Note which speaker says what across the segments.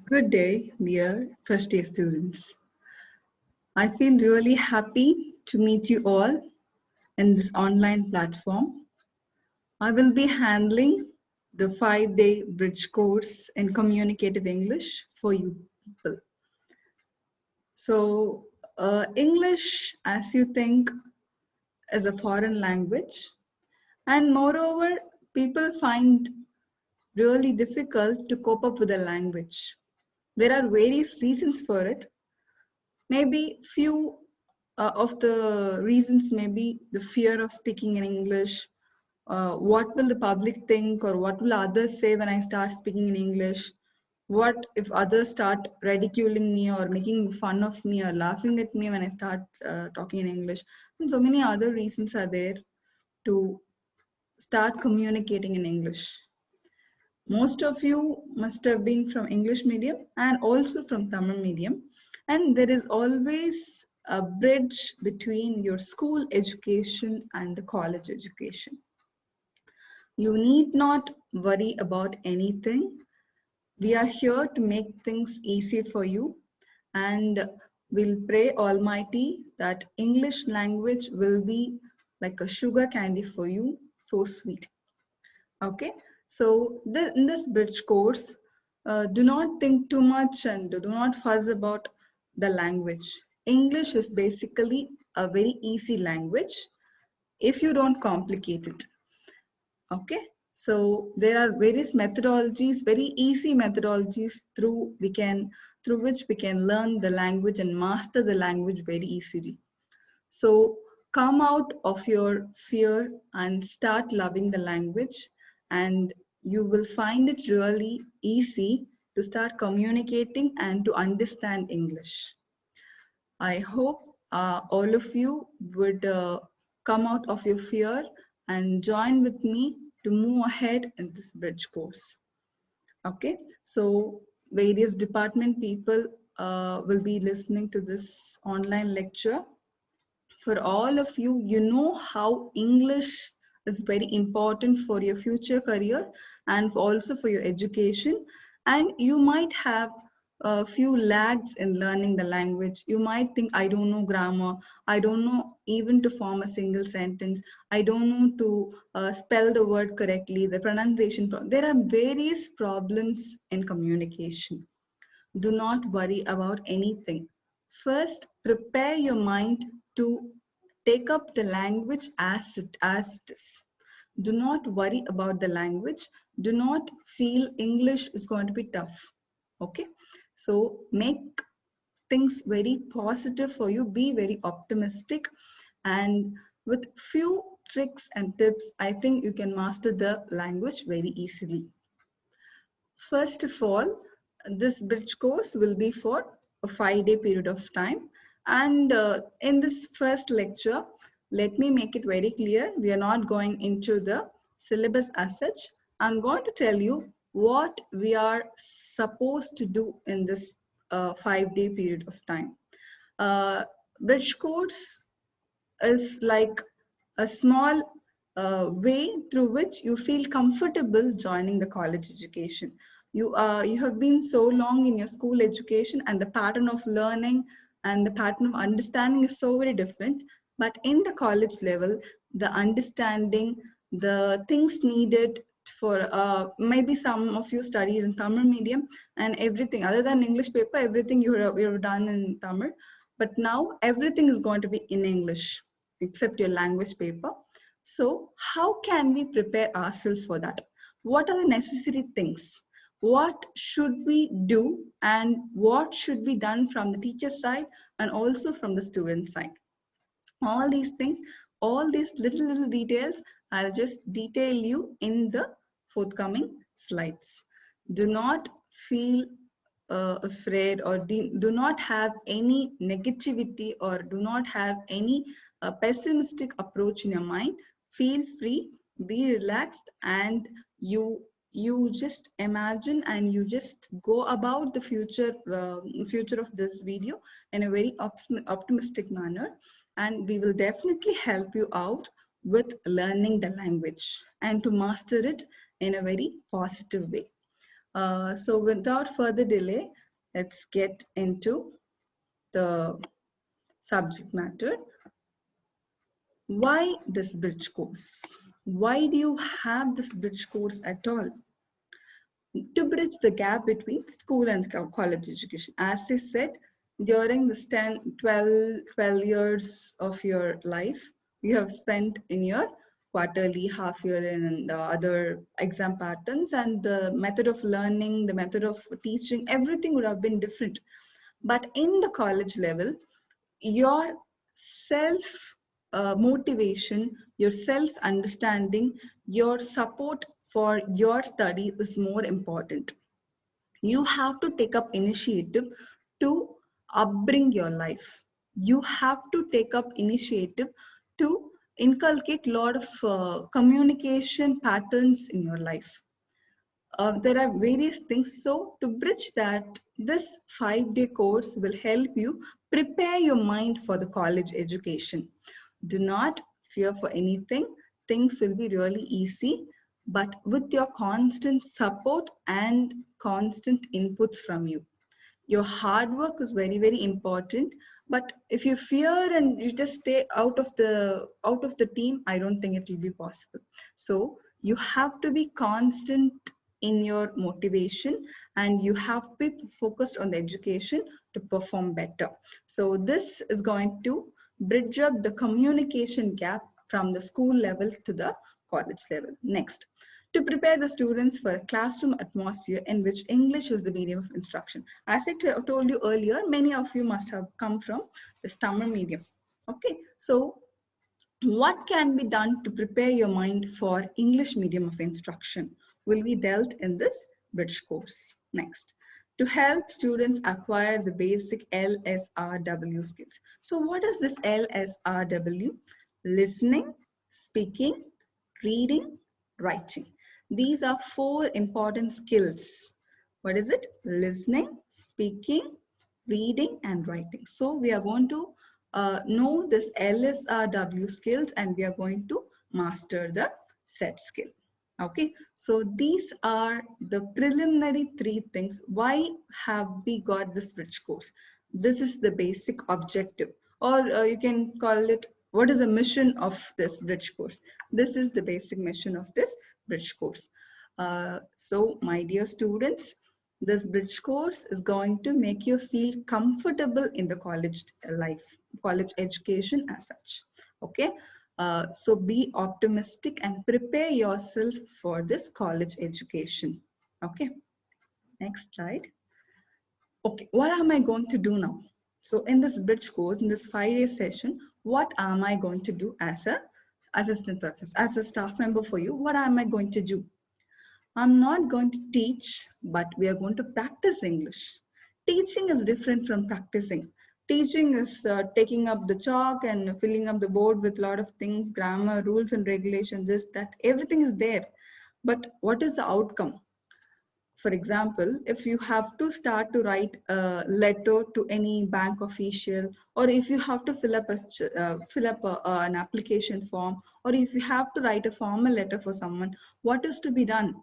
Speaker 1: Good day, dear first year students. I feel really happy to meet you all in this online platform. I will be handling the 5-day bridge course in communicative English for you people. So, English, as you think, is a foreign language, and moreover, people find really difficult to cope up with the language. There are various reasons for it. Maybe few of the reasons may be the fear of speaking in English. What will the public think, or what will others say when I start speaking in English? What if others start ridiculing me or making fun of me or laughing at me when I start talking in English? And so many other reasons are there to start communicating in English. Most of you must have been from English medium and also from Tamil medium. And there is always a bridge between your school education and the college education. You need not worry about anything. We are here to make things easy for you, and we'll pray Almighty that English language will be like a sugar candy for you, so sweet. Okay, so in this bridge course, do not think too much and do not fuss about the language. English is basically a very easy language if you don't complicate it. Okay, so there are various methodologies, very easy methodologies through which we can learn the language and master the language very easily. So come out of your fear and start loving the language, and you will find it really easy to start communicating and to understand English. I hope all of you would come out of your fear and join with me to move ahead in this bridge course. Okay, so various department people will be listening to this online lecture. For all of you, you know how English is very important for your future career and also for your education. And you might have a few lags in learning the language. You might think, I don't know grammar. I don't know even to form a single sentence. I don't know to spell the word correctly, the pronunciation. There are various problems in communication. Do not worry about anything. First, prepare your mind to take up the language as it is. Do not worry about the language. Do not feel English is going to be tough. Okay? So make things very positive for you. Be very optimistic. And with few tricks and tips, I think you can master the language very easily. First of all, this bridge course will be for a 5-day period of time. And in this first lecture, let me make it very clear. We are not going into the syllabus as such. I'm going to tell you what we are supposed to do in this 5-day period of time. Bridge course is like a small way through which you feel comfortable joining the college education. You have been so long in your school education, and the pattern of learning and the pattern of understanding is so very different. But in the college level, the understanding, the things needed for maybe some of you studied in Tamil medium, and everything other than English paper, everything you have done in Tamil. But now everything is going to be in English except your language paper. So how can we prepare ourselves for that? What are the necessary things? What should we do, and what should be done from the teacher side and also from the student side? All these things, all these little details, I'll just detail you in the forthcoming slides. Do not feel afraid, or do not have any negativity, or do not have any pessimistic approach in your mind. Feel free, be relaxed, and you just imagine and you just go about the future of this video in a very optimistic manner, and we will definitely help you out with learning the language and to master it in a very positive way. So without further delay, let's get into the subject matter. Why this bridge course? Why do you have this bridge course at all? To bridge the gap between school and college education. As I said, during this 10, 12 years of your life, you have spent in your quarterly, half year, and other exam patterns, and the method of learning, the method of teaching, everything would have been different. But in the college level, your self motivation, your self understanding, your support for your study is more important. You have to take up initiative to upbring your life. You have to take up initiative to inculcate a lot of communication patterns in your life. There are various things. So to bridge that, this 5-day course will help you prepare your mind for the college education. Do not fear for anything. Things will be really easy, but with your constant support and constant inputs from you. Your hard work is very, very important, but if you fear and you just stay out of the team, I don't think it will be possible. So you have to be constant in your motivation, and you have to be focused on the education to perform better. So this is going to bridge up the communication gap from the school level to the college level. Next, to prepare the students for a classroom atmosphere in which English is the medium of instruction. As I told you earlier, many of you must have come from the Tamil medium. Okay, so what can be done to prepare your mind for English medium of instruction will be dealt in this bridge course. Next, to help students acquire the basic LSRW skills. So what is this LSRW? Listening, speaking, reading, writing. These are 4 important skills. What is it? Listening, speaking, reading, and writing. So we are going to know this LSRW skills, and we are going to master the set skill. Okay, so these are the preliminary 3 things. Why have we got this bridge course? This is the basic objective, or you can call it, what is the mission of this bridge course? This is the basic mission of this bridge course. So my dear students, this bridge course is going to make you feel comfortable in the college life, college education as such. Okay, so be optimistic and prepare yourself for this college education. Okay, next slide. Okay, what am I going to do now? So in this bridge course, in this 5-day session, what am I going to do as a assistant professor, as a staff member for you? What am I going to do? I'm not going to teach, but we are going to practice English. Teaching is different from practicing. Teaching is taking up the chalk and filling up the board with a lot of things, grammar, rules and regulations, this, that, everything is there. But what is the outcome? For example, if you have to start to write a letter to any bank official, or if you have to fill up an application form, or if you have to write a formal letter for someone, what is to be done?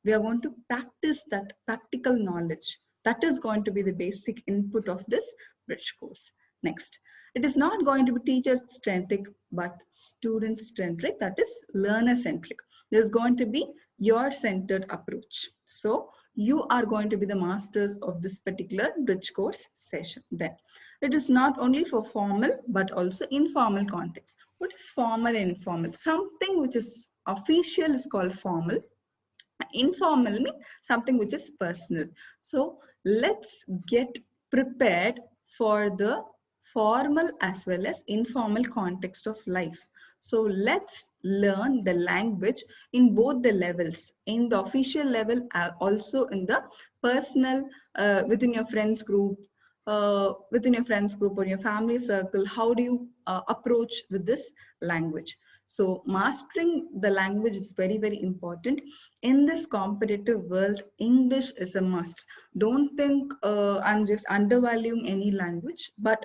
Speaker 1: We are going to practice that practical knowledge. That is going to be the basic input of this bridge course. Next, it is not going to be teacher-centric, but student-centric, that is learner-centric. There's going to be your centered approach. So you are going to be the masters of this particular bridge course session. Then it is not only for formal but also informal context. What is formal and informal? Something which is official is called formal. Informal means something which is personal. So let's get prepared for the formal as well as informal context of life. So let's learn the language in both the levels, in the official level, also in the personal, within your friends group, or your family circle. How do you approach with this language? So mastering the language is very, very important. In this competitive world, English is a must. Don't think I'm just undervaluing any language, but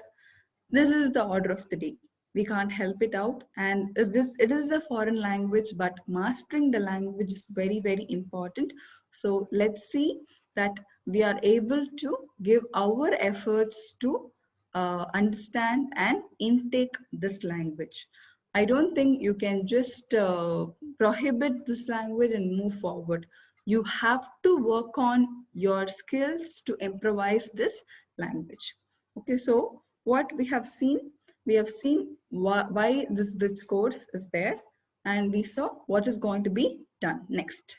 Speaker 1: this is the order of the day. We can't help it out. And it is a foreign language, but mastering the language is very, very important. So let's see that we are able to give our efforts to understand and intake this language. I don't think you can just prohibit this language and move forward. You have to work on your skills to improvise this language. Okay, so what we have seen why this bridge course is there, and we saw what is going to be done next.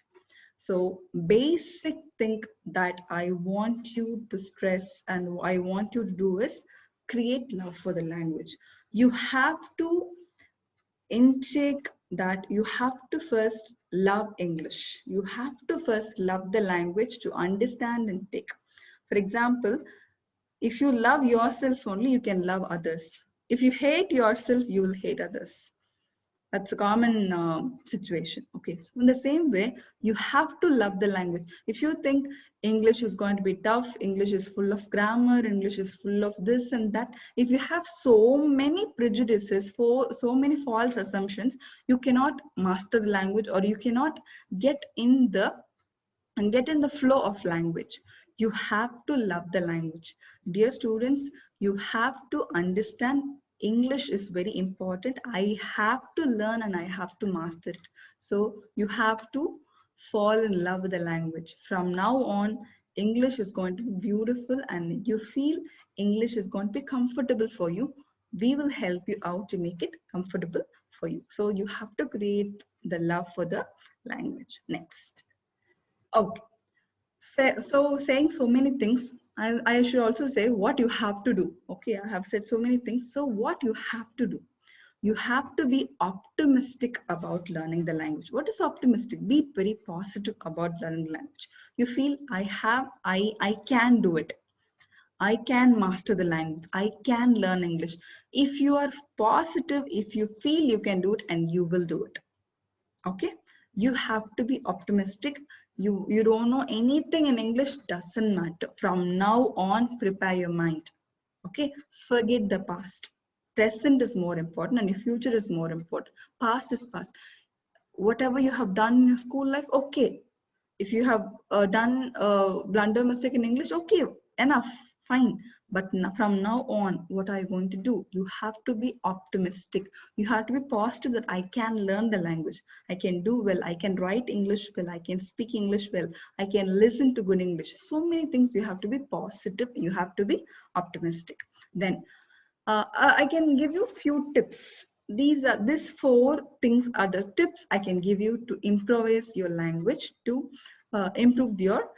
Speaker 1: So basic thing that I want you to stress and I want you to do is create love for the language. You have to intake that you have to first love English. You have to first love the language to understand and take. For example, if you love yourself only, you can love others. If you hate yourself, you will hate others. That's a common situation. Okay, so in the same way, you have to love the language. If you think English is going to be tough, English is full of grammar, English is full of this and that, if you have so many prejudices, for so many false assumptions, you cannot master the language, or you cannot get in the flow of language. You have to love the language. Dear students, you have to understand English is very important. I have to learn and I have to master it. So you have to fall in love with the language. From now on, English is going to be beautiful, and you feel English is going to be comfortable for you. We will help you out to make it comfortable for you. So you have to create the love for the language. Next. Okay. So saying so many things, I should also say what you have to do. Okay, I have said so many things. So what you have to do? You have to be optimistic about learning the language. What is optimistic? Be very positive about learning the language. You feel I can do it. I can master the language. I can learn English. If you are positive, if you feel you can do it, and you will do it. Okay, you have to be optimistic. You don't know anything in English, doesn't matter. From now on, prepare your mind. Okay, forget the past. Present is more important, and your future is more important. Past is past. Whatever you have done in your school life, okay. If you have done a blunder mistake in English, okay, enough, fine. But from now on, what are you going to do? You have to be optimistic. You have to be positive that I can learn the language. I can do well. I can write English well. I can speak English well. I can listen to good English. So many things. You have to be positive. You have to be optimistic. Then I can give you few tips. These four things are the tips I can give you to improvise your language, to improve your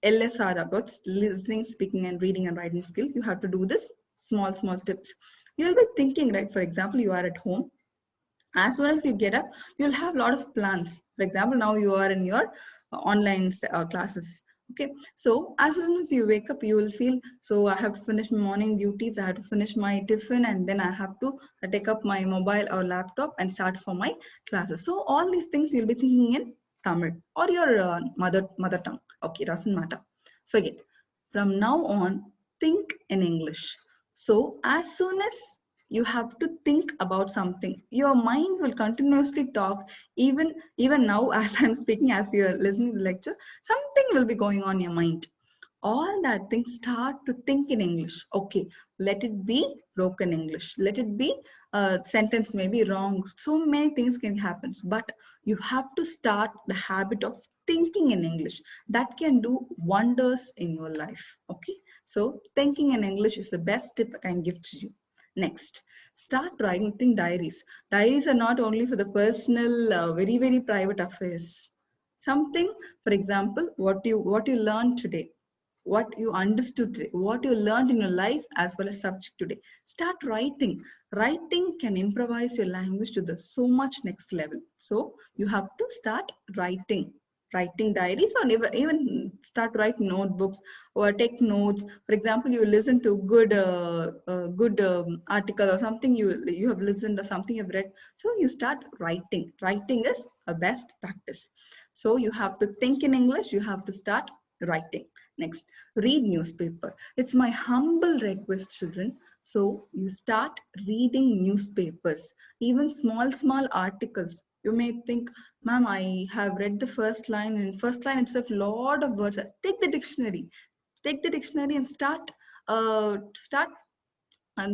Speaker 1: LSR, about listening, speaking, and reading and writing skills. You have to do this small tips. You'll be thinking, right? For example, you are at home. As soon as you get up, you'll have a lot of plans. For example, now you are in your online classes. Okay, so as soon as you wake up, you will feel, so I have to finish my morning duties, I have to finish my tiffin, and then I have to take up my mobile or laptop and start for my classes. So all these things you'll be thinking in Tamil or your mother tongue. Okay, doesn't matter. Forget. From now on, think in English. So as soon as you have to think about something, your mind will continuously talk. Even now, as I'm speaking, as you're listening to the lecture, something will be going on in your mind. All that things, start to think in English. Okay, let it be broken English, let it be sentence may be wrong, so many things can happen, but you have to start the habit of thinking in English. That can do wonders in your life. Okay, so thinking in English is the best tip I can give to you. Next, start writing diaries. Diaries are not only for the personal, very private affairs. Something, for example, what you learned today, what you understood today, what you learned in your life as well as subject today. Start writing. Writing can improvise your language to the so much next level. So you have to start writing. Writing diaries, or even start writing notebooks or take notes. For example, you listen to good article or something you have listened or something you've read. So you start writing. Writing is a best practice. So you have to think in English. You have to start writing. Next, read newspaper. It's my humble request, children. So you start reading newspapers, even small articles. You may think, ma'am, I have read the first line, and first line itself, lot of words. Take the dictionary. Take the dictionary and start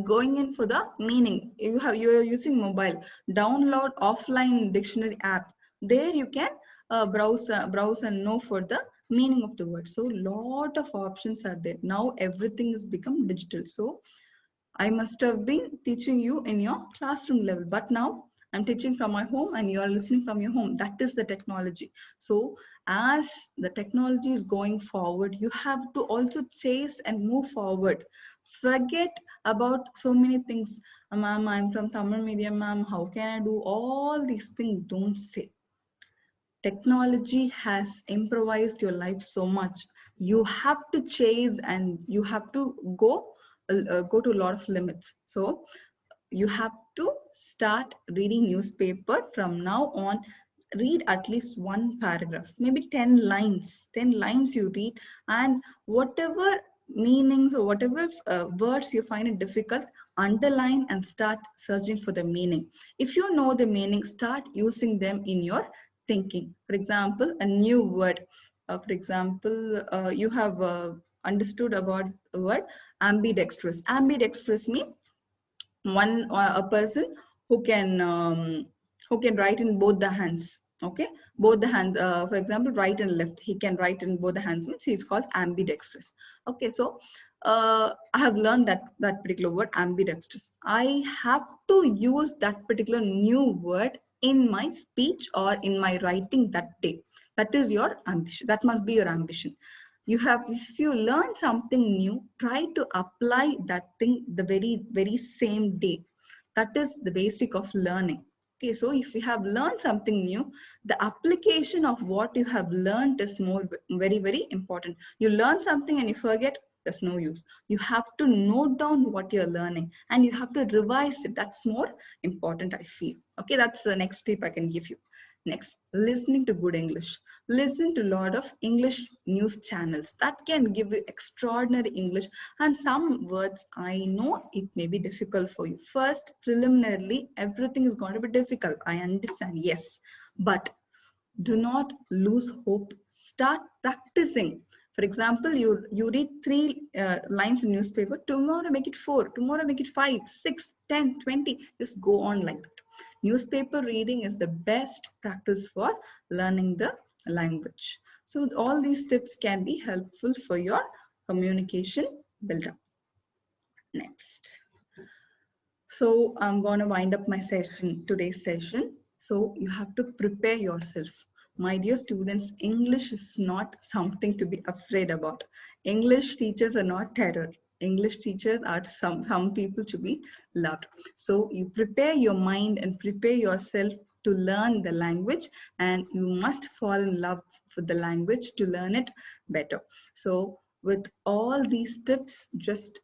Speaker 1: going in for the meaning. You are using mobile. Download offline dictionary app. There you can browse and know for the meaning of the word. So lot of options are there. Now everything has become digital. So I must have been teaching you in your classroom level, but now I'm teaching from my home and you are listening from your home. That is the technology. So, as the technology is going forward, you have to also chase and move forward. Forget about so many things. Ma'am, I'm from Tamil medium, ma'am. How can I do all these things? Don't say. Technology has improvised your life so much. You have to chase and you have to go to a lot of limits. So you have to start reading newspaper from now on. Read at least one paragraph, maybe 10 lines you read, and whatever meanings or whatever words you find it difficult, underline and start searching for the meaning. If you know the meaning, start using them in your thinking. For example, a new word. For example, you have understood about the word ambidextrous. Ambidextrous means one a person who can write in both the hands. Okay, both the hands. For example, right and left, he can write in both the hands, means he is called ambidextrous. Okay, so I have learned that particular word, ambidextrous. I have to use that particular new word in my speech or in my writing that day. That is your ambition. That must be your ambition. You have, if you learn something new, try to apply that thing the very same day. That is the basic of learning. Okay, so if you have learned something new, the application of what you have learned is more very important. You learn something and you forget, there's no use. You have to note down what you're learning and you have to revise it. That's more important, I feel. Okay, that's the next tip I can give you. Next, listening to good English. Listen to a lot of English news channels that can give you extraordinary English. And some words, I know it may be difficult for you. First, preliminarily, everything is going to be difficult. I understand, yes. But do not lose hope. Start practicing. For example, you read 3 lines in newspaper. Tomorrow make it 4. Tomorrow make it 5, 6, 10, 20. Just go on like that. Newspaper reading is the best practice for learning the language. So all these tips can be helpful for your communication build-up. Next. So I'm going to wind up my session, today's session. So you have to prepare yourself. My dear students, English is not something to be afraid about. English teachers are not terror. English teachers are some people to be loved. So you prepare your mind and prepare yourself to learn the language, and you must fall in love with the language to learn it better. So with all these tips, just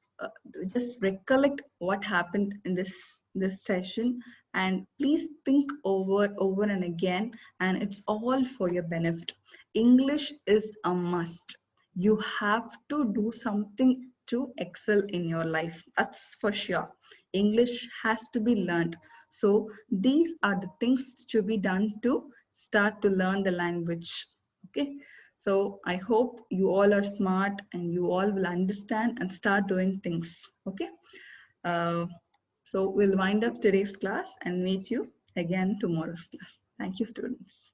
Speaker 1: recollect what happened in this session, and please think over and again, and it's all for your benefit. English is a must. You have to do something to excel in your life, that's for sure. English has to be learned. So these are the things to be done to start to learn the language. Okay, so I hope you all are smart and you all will understand and start doing things. Okay. Uh, so we'll wind up today's class and meet you again tomorrow's class. Thank you, students.